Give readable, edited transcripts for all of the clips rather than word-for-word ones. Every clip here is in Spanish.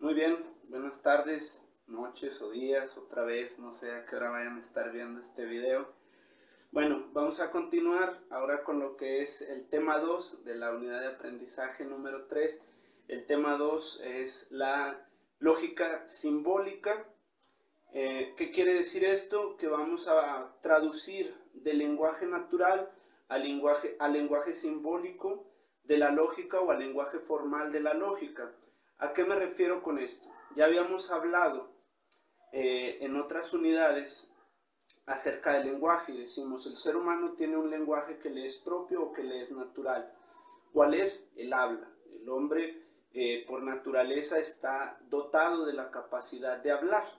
Muy bien, buenas tardes, noches o días, otra vez, no sé a qué hora vayan a estar viendo este video. Bueno, vamos a continuar ahora con lo que es el tema 2 de la unidad de aprendizaje número 3. El tema 2 es la lógica simbólica. ¿Qué quiere decir esto? Que vamos a traducir del lenguaje natural al lenguaje simbólico de la lógica o al lenguaje formal de la lógica. ¿A qué me refiero con esto? Ya habíamos hablado en otras unidades acerca del lenguaje. Decimos, el ser humano tiene un lenguaje que le es propio o que le es natural. ¿Cuál es? El habla. El hombre por naturaleza está dotado de la capacidad de hablar,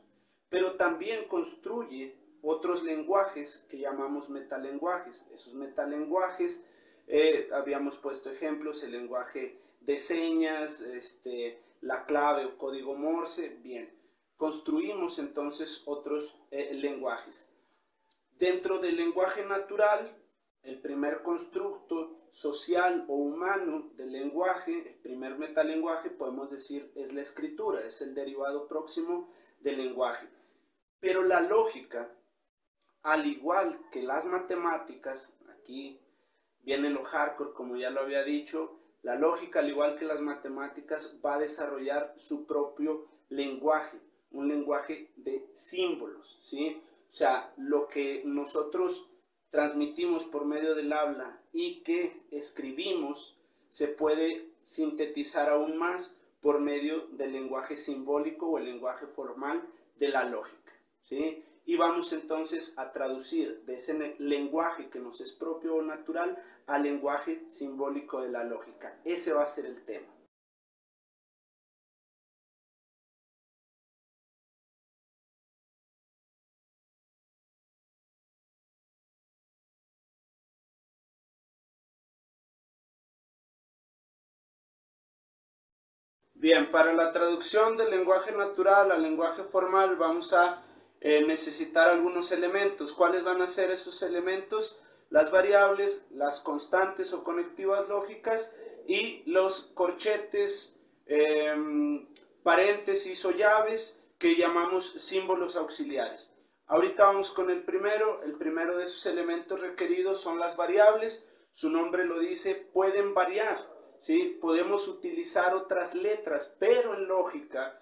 pero también construye otros lenguajes que llamamos metalenguajes. Esos metalenguajes, habíamos puesto ejemplos, el lenguaje de señas, la clave o código Morse. Bien, construimos entonces otros lenguajes. Dentro del lenguaje natural, el primer constructo social o humano del lenguaje, el primer metalenguaje, podemos decir, es la escritura, es el derivado próximo del lenguaje. Pero la lógica, al igual que las matemáticas, aquí viene lo hardcore, como ya lo había dicho, la lógica, al igual que las matemáticas, va a desarrollar su propio lenguaje, un lenguaje de símbolos, ¿sí? O sea, lo que nosotros transmitimos por medio del habla y que escribimos se puede sintetizar aún más por medio del lenguaje simbólico o el lenguaje formal de la lógica, ¿sí? Y vamos entonces a traducir de ese lenguaje que nos es propio o natural al lenguaje simbólico de la lógica. Ese va a ser el tema. Bien, para la traducción del lenguaje natural al lenguaje formal vamos a necesitar algunos elementos. ¿Cuáles van a ser esos elementos? Las variables, las constantes o conectivas lógicas y los corchetes, paréntesis o llaves que llamamos símbolos auxiliares. Ahorita vamos con el primero de esos elementos requeridos son las variables. Su nombre lo dice, pueden variar. ¿Sí? Podemos utilizar otras letras, pero en lógica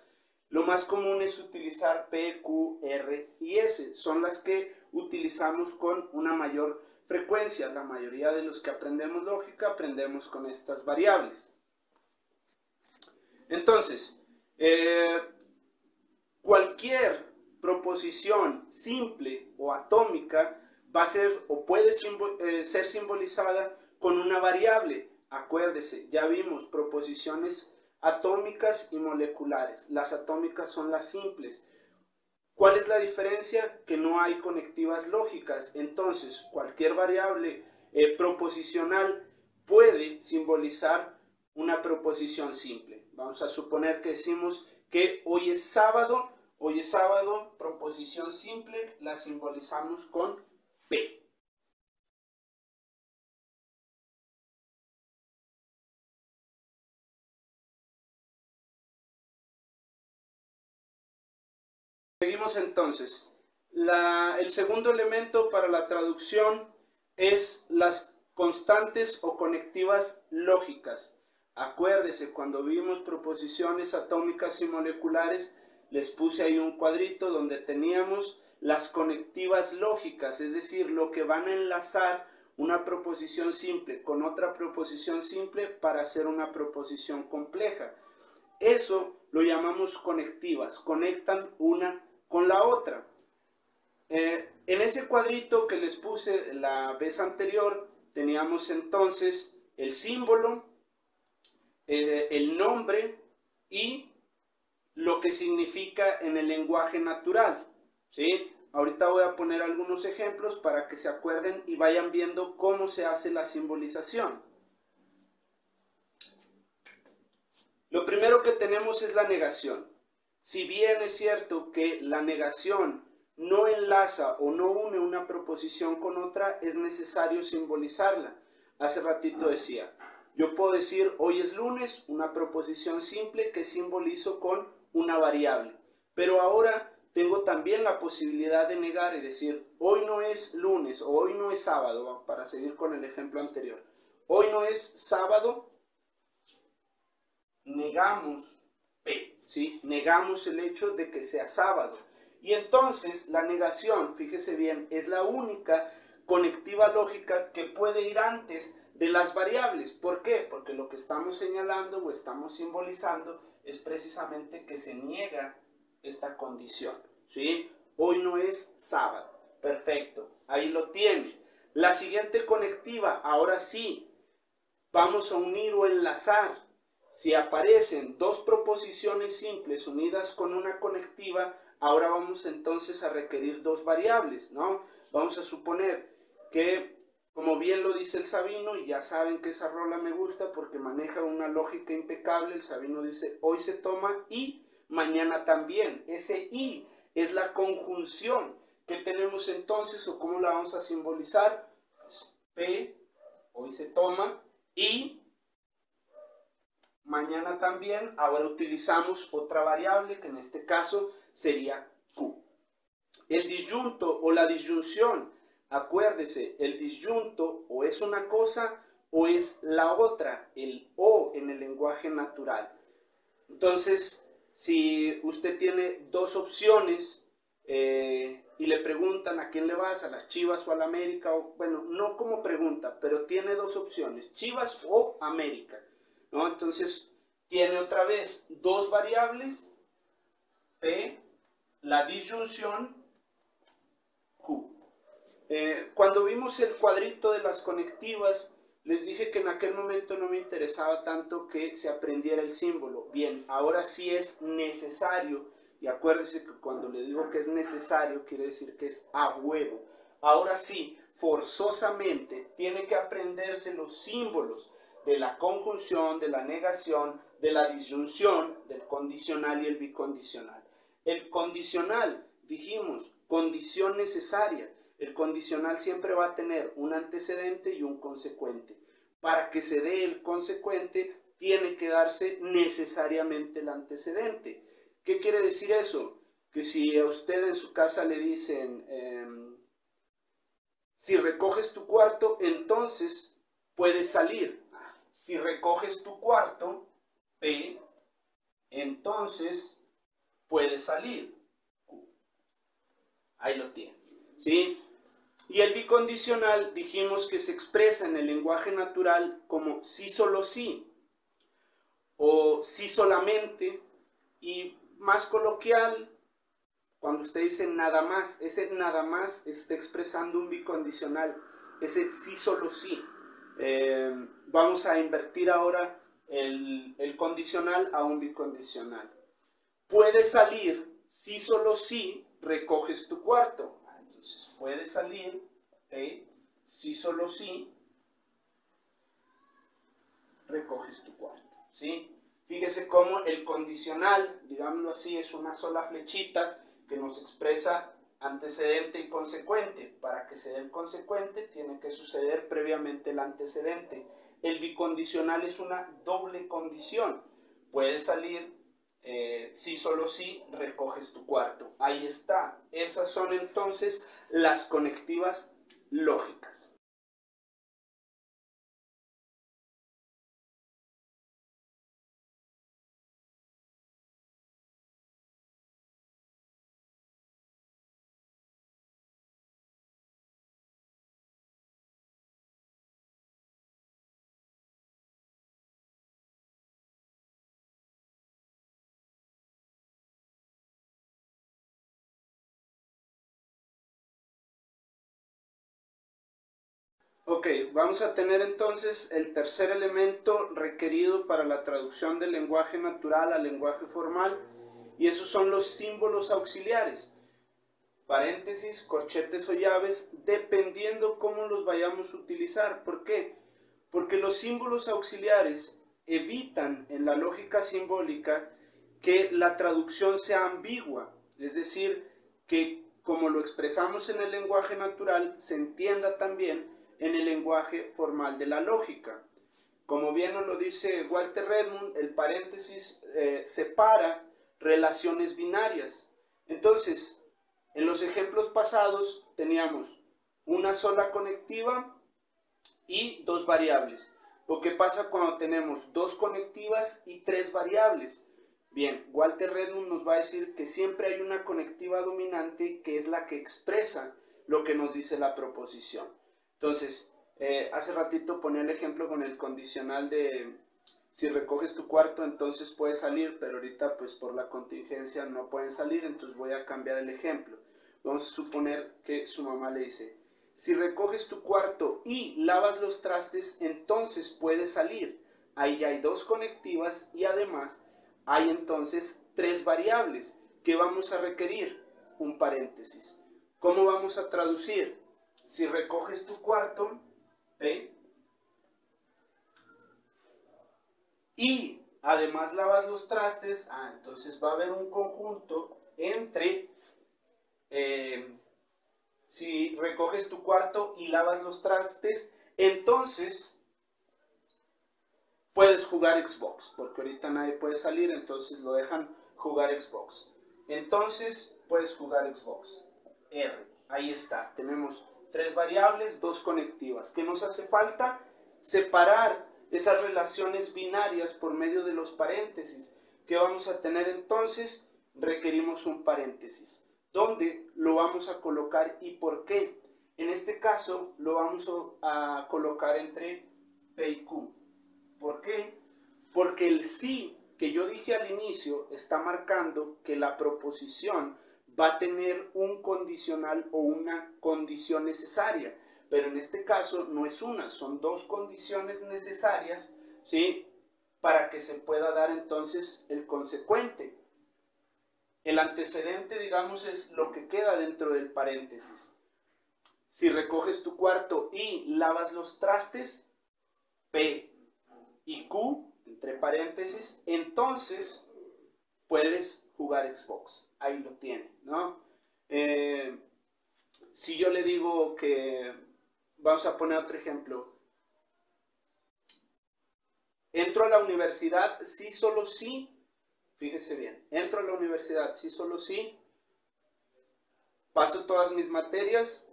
lo más común es utilizar P, Q, R y S. Son las que utilizamos con una mayor frecuencia. La mayoría de los que aprendemos lógica aprendemos con estas variables. Entonces, cualquier proposición simple o atómica va a ser o puede ser simbolizada con una variable. Acuérdese, ya vimos proposiciones atómicas y moleculares. Las atómicas son las simples. ¿Cuál es la diferencia? Que no hay conectivas lógicas. Entonces, cualquier variable proposicional puede simbolizar una proposición simple. Vamos a suponer que decimos que hoy es sábado, proposición simple, la simbolizamos con P. Seguimos entonces. El segundo elemento para la traducción es las constantes o conectivas lógicas. Acuérdese, cuando vimos proposiciones atómicas y moleculares, les puse ahí un cuadrito donde teníamos las conectivas lógicas, es decir, lo que van a enlazar una proposición simple con otra proposición simple para hacer una proposición compleja. Eso lo llamamos conectivas, conectan una con la otra. En ese cuadrito que les puse la vez anterior, teníamos entonces el símbolo, el nombre y lo que significa en el lenguaje natural, ¿sí? Ahorita voy a poner algunos ejemplos para que se acuerden y vayan viendo cómo se hace la simbolización. Lo primero que tenemos es la negación. Si bien es cierto que la negación no enlaza o no une una proposición con otra, es necesario simbolizarla. Hace ratito decía, yo puedo decir hoy es lunes, una proposición simple que simbolizo con una variable. Pero ahora tengo también la posibilidad de negar y decir, hoy no es lunes o hoy no es sábado, para seguir con el ejemplo anterior. Hoy no es sábado, negamos P, ¿sí? Negamos el hecho de que sea sábado. Y entonces la negación, fíjese bien, es la única conectiva lógica que puede ir antes de las variables. ¿Por qué? Porque lo que estamos señalando o estamos simbolizando es precisamente que se niega esta condición, ¿sí? Hoy no es sábado. Perfecto, ahí lo tiene. La siguiente conectiva, ahora sí, vamos a unir o enlazar. Si aparecen dos proposiciones simples unidas con una conectiva, ahora vamos entonces a requerir dos variables, ¿no? Vamos a suponer que, como bien lo dice el Sabino, y ya saben que esa rola me gusta porque maneja una lógica impecable, el Sabino dice, hoy se toma y mañana también. Ese y es la conjunción que tenemos entonces, o cómo la vamos a simbolizar. P, hoy se toma, y mañana también. Ahora utilizamos otra variable que en este caso sería Q. El disyunto o la disyunción, acuérdese, el disyunto o es una cosa o es la otra, el o en el lenguaje natural. Entonces, si usted tiene dos opciones y le preguntan a quién le vas, a las Chivas o a la América, o, bueno, no como pregunta, pero tiene dos opciones, Chivas o América, ¿no? Entonces, tiene otra vez dos variables, P, la disyunción, Q. Cuando vimos el cuadrito de las conectivas, les dije que en aquel momento no me interesaba tanto que se aprendiera el símbolo. Bien, ahora sí es necesario, y acuérdense que cuando le digo que es necesario, quiere decir que es a huevo. Ahora sí, forzosamente, tiene que aprenderse los símbolos de la conjunción, de la negación, de la disyunción, del condicional y el bicondicional. El condicional, dijimos, condición necesaria. El condicional siempre va a tener un antecedente y un consecuente. Para que se dé el consecuente, tiene que darse necesariamente el antecedente. ¿Qué quiere decir eso? Que si a usted en su casa le dicen, si recoges tu cuarto, entonces puedes salir. Si recoges tu cuarto, P, entonces puedes salir. Ahí lo tiene, ¿sí? Y el bicondicional dijimos que se expresa en el lenguaje natural como sí solo sí o sí solamente, y más coloquial cuando usted dice nada más. Ese nada más está expresando un bicondicional, ese sí solo sí. Vamos a invertir ahora el condicional a un bicondicional. Puedes salir si solo si recoges tu cuarto. Entonces, puede salir, si solo si recoges tu cuarto, ¿sí? Fíjese cómo el condicional, digámoslo así, es una sola flechita que nos expresa antecedente y consecuente. Para que se dé el consecuente, tiene que suceder previamente el antecedente. El bicondicional es una doble condición. Puede salir si solo si recoges tu cuarto. Ahí está. Esas son entonces las conectivas lógicas. Ok, vamos a tener entonces el tercer elemento requerido para la traducción del lenguaje natural al lenguaje formal, y esos son los símbolos auxiliares, paréntesis, corchetes o llaves, dependiendo cómo los vayamos a utilizar. ¿Por qué? Porque los símbolos auxiliares evitan en la lógica simbólica que la traducción sea ambigua, es decir, que como lo expresamos en el lenguaje natural, se entienda también en el lenguaje formal de la lógica. Como bien nos lo dice Walter Redmond, el paréntesis separa relaciones binarias. Entonces, en los ejemplos pasados teníamos una sola conectiva y dos variables. Lo que pasa cuando tenemos dos conectivas y tres variables. Bien, Walter Redmond nos va a decir que siempre hay una conectiva dominante que es la que expresa lo que nos dice la proposición. Entonces, hace ratito ponía el ejemplo con el condicional de si recoges tu cuarto entonces puedes salir, pero ahorita pues por la contingencia no pueden salir, entonces voy a cambiar el ejemplo. Vamos a suponer que su mamá le dice, si recoges tu cuarto y lavas los trastes, entonces puedes salir. Ahí ya hay dos conectivas y además hay entonces tres variables que vamos a requerir un paréntesis. ¿Cómo vamos a traducir? Si recoges tu cuarto, ¿ve? Y además lavas los trastes, entonces va a haber un conjunto entre si recoges tu cuarto y lavas los trastes, entonces puedes jugar Xbox, porque ahorita nadie puede salir, entonces lo dejan jugar Xbox. Entonces puedes jugar Xbox. R, ahí está, tenemos tres variables, dos conectivas. ¿Qué nos hace falta? Separar esas relaciones binarias por medio de los paréntesis. ¿Qué vamos a tener entonces? Requerimos un paréntesis. ¿Dónde lo vamos a colocar y por qué? En este caso lo vamos a colocar entre P y Q. ¿Por qué? Porque el sí que yo dije al inicio está marcando que la proposición va a tener un condicional o una condición necesaria. Pero en este caso no es una, son dos condiciones necesarias, ¿sí? Para que se pueda dar entonces el consecuente. El antecedente, digamos, es lo que queda dentro del paréntesis. Si recoges tu cuarto y lavas los trastes, P y Q, entre paréntesis, entonces puedes jugar Xbox. Ahí lo tiene, ¿no? Si yo le digo que, vamos a poner otro ejemplo, entro a la universidad, sí, solo sí, fíjese bien, entro a la universidad, sí, solo sí, paso todas mis materias,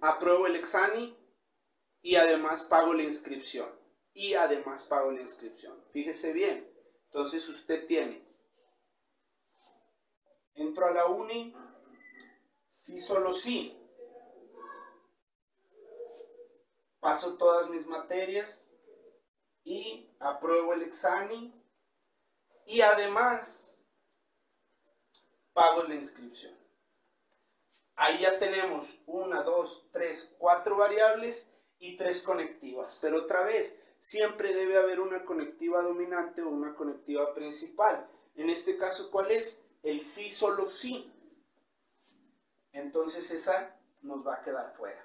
apruebo el examen y además pago la inscripción. Fíjese bien, entonces usted tiene, entro a la uni, sí, solo sí, paso todas mis materias y apruebo el examen y además pago la inscripción. Ahí ya tenemos 1, 2, 3, 4 variables y 3 conectivas. Pero otra vez, siempre debe haber una conectiva dominante o una conectiva principal. En este caso, ¿cuál es? El sí, solo sí. Entonces esa nos va a quedar fuera.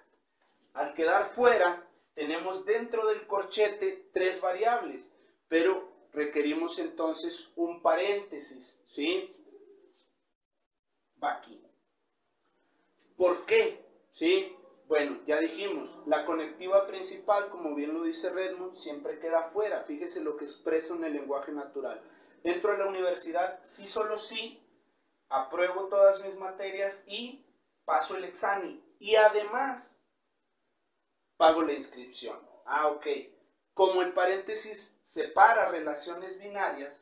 Al quedar fuera, tenemos dentro del corchete 3 variables, pero requerimos entonces un paréntesis, ¿sí? Va aquí. ¿Por qué? ¿Sí? Bueno, ya dijimos, la conectiva principal, como bien lo dice Redmond, siempre queda fuera. Fíjese lo que expresa en el lenguaje natural. Entro a la universidad, sí, solo sí, apruebo todas mis materias y paso el examen. Y además, pago la inscripción. Ok. Como el paréntesis separa relaciones binarias,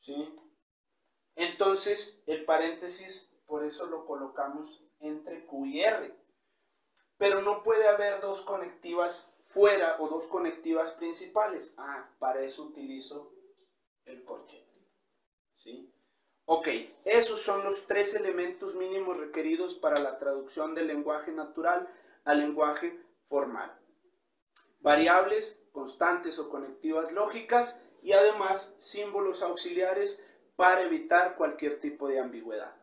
¿sí? Entonces, el paréntesis, por eso lo colocamos entre Q y R. Pero no puede haber dos conectivas fuera o dos conectivas principales. Para eso utilizo el corchete, ¿sí? Ok, esos son los 3 elementos mínimos requeridos para la traducción del lenguaje natural al lenguaje formal. Variables, constantes o conectivas lógicas y además símbolos auxiliares para evitar cualquier tipo de ambigüedad.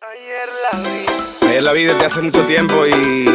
Ayer la vi desde hace mucho tiempo y